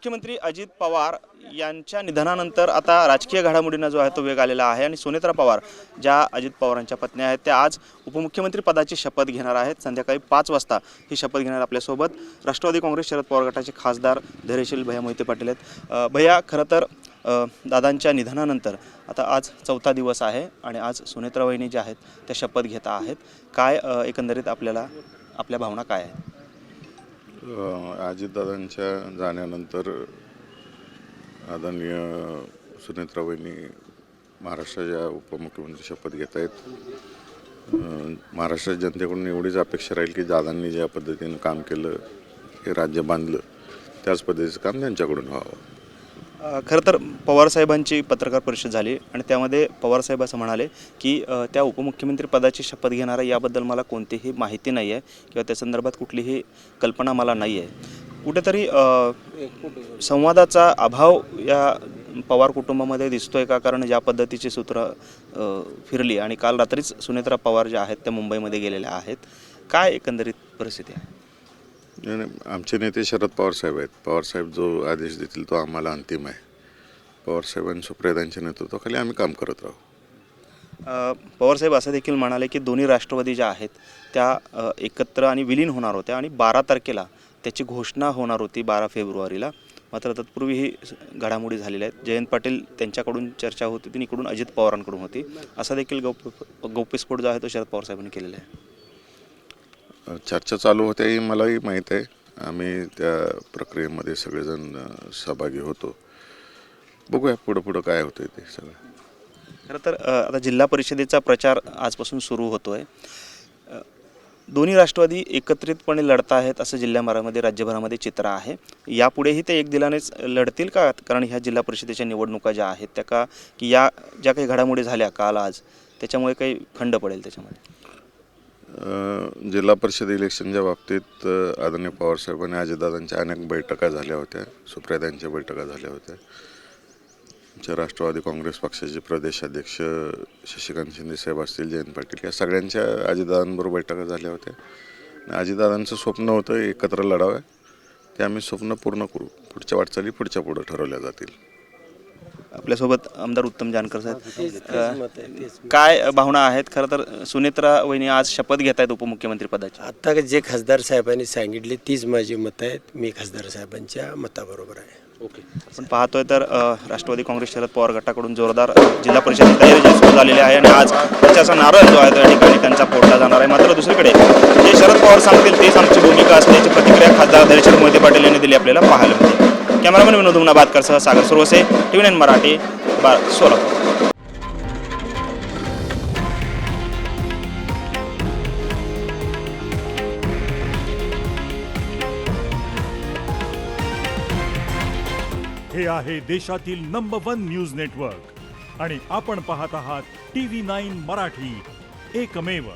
उपमुख्यमंत्री अजित पवार यांच्या निधनानंतर आता राजकीय घडामोडींना जो आहे तो वेग आलेला आहे आणि सुनेत्रा पवार ज्या अजित पवारांच्या पत्नी आहेत त्या आज उपमुख्यमंत्री पदाची शपथ घेणार आहेत। संध्याकाळी 5 वाजता ही शपथ घेणार आपल्यासोबत राष्ट्रवादी काँग्रेस शरद पवार गटाचे खासदार धैर्यशील भैया मोहिते पाटील आहेत। भैया, खरं तर दादांच्या निधनानंतर आता आज 4था दिवस आहे आणि आज सुनेत्रा वहिनी ज्या आहेत त्या शपथ घेत आहेत। काय एकंदरीत आपल्या भावना काय आहेत? अजितदादांच्या जाण्यानंतर आदरणीय सुनेत्रा वहिनी महाराष्ट्राच्या उपमुख्यमंत्री शपथ घेत आहेत। महाराष्ट्राच्या जनतेकडून एवढीच अपेक्षा राहील की दादांनी ज्या पद्धतीने काम केलं, हे राज्य बांधलं, त्याच पद्धतीचं काम त्यांच्याकडून व्हावं। खरं तर पवारसाहेबांची पत्रकार परिषद झाली आणि त्यामध्ये पवारसाहेब असं म्हणाले की त्या उपमुख्यमंत्री पदाची शपथ घेणार आहे याबद्दल मला कोणतीही माहिती नाही आहे किंवा त्या संदर्भात कुठलीही कल्पना मला नाही आहे। कुठेतरी संवादाचा अभाव या पवार कुटुंबामध्ये दिसतोय का? कारण ज्या पद्धतीची सूत्र फिरली आणि काल रात्रीच सुनेत्रा पवार ज्या आहेत त्या मुंबईमध्ये गेलेल्या आहेत, काय एकंदरीत परिस्थिती आहे? आमचे नेते शरद पवार साहेब आहेत। पवारसाहेब जो आदेश देतील तो आम्हाला अंतिम आहे। पवारसाहेब आणि सुप्रियातांच्या नेतृत्वाखाली आम्ही काम करत राहू। पवारसाहेब असं देखील म्हणाले की दोन्ही राष्ट्रवादी ज्या आहेत त्या एकत्र आणि विलीन होणार होत्या आणि 12 तारखेला त्याची घोषणा होणार होती, 12 फेब्रुवारीला। मात्र तत्पूर्वी ही घडामोडी झालेल्या आहेत। जयंत पाटील त्यांच्याकडून चर्चा होती ती इकडून अजित पवारांकडून होती, असा देखील गौप्यस्फोट जो आहे तो शरद पवार साहेबांनी केलेला आहे। चर्चा चालू होत्या ही मलाही माहीत आहे। आम्ही त्या प्रक्रियेमध्ये सगळेजण सहभागी होतो। बघूया पुढं काय होतं ते सगळं। खरं तर आता जिल्हा परिषदेचा प्रचार आजपासून सुरू होतोय। दोन्ही राष्ट्रवादी एकत्रितपणे लढत आहेत असं जिल्ह्यामध्ये राज्यभरामध्ये चित्र आहे। यापुढेही ते एक दिलानेच लढतील का? कारण ह्या जिल्हा परिषदेच्या निवडणुका ज्या आहेत त्या का की या ज्या काही घडामोडी झाल्या काल आज त्याच्यामुळे काही खंड पडेल त्याच्यामध्ये? जिल्हा परिषद इलेक्शनच्या बाबतीत आदरणीय पवारसाहेबांनी अजितदादांच्या अनेक बैठका झाल्या होत्या, सुप्रियातांच्या बैठका झाल्या होत्या। आमच्या राष्ट्रवादी काँग्रेस पक्षाचे प्रदेशाध्यक्ष शशिकांत शिंदे साहेब असतील, जयंत पाटील, या सगळ्यांच्या अजितदादांबरोबर बैठका झाल्या होत्या। अजितदादांचं स्वप्न होतं एकत्र लढावं, ते आम्ही स्वप्न पूर्ण करू। पुढच्या वाटचाली पुढं ठरवल्या जातील। आपल्यासोबत आमदार उत्तम जानकर साहेब, काय भावना आहेत? खरं तर सुनेत्रा वहिनी आज शपथ घेत आहेत उपमुख्यमंत्री पदाची। आता जे खासदार साहेबांनी सांगितले तीच माझी मतं आहेत। मी खासदार साहेबांच्या मताबरोबर आहे। आपण पाहतोय तर राष्ट्रवादी काँग्रेस शरद पवार गटाकडून जोरदार जिल्हा परिषद तयारी सुरू झालेली आहे आणि आज त्याचा नारळ जो आहे त्या ठिकाणी त्यांचा फोडला जाणार आहे। मात्र दुसरीकडे जे शरद पवार सांगतील तेच आमची भूमिका असल्याची प्रतिक्रिया खासदार धैर्यशील मोहिते पाटील यांनी दिली आपल्याला पाहायला मिळते। कॅमेरामॅन विनोद उमनाबादकरसह सागर सुरवसे, TV9 मराठी, सोलापूर। हे आहे देशातील नंबर 1 न्यूज नेटवर्क आणि आपण पाहत आहात TV9 मराठी, एकमेव।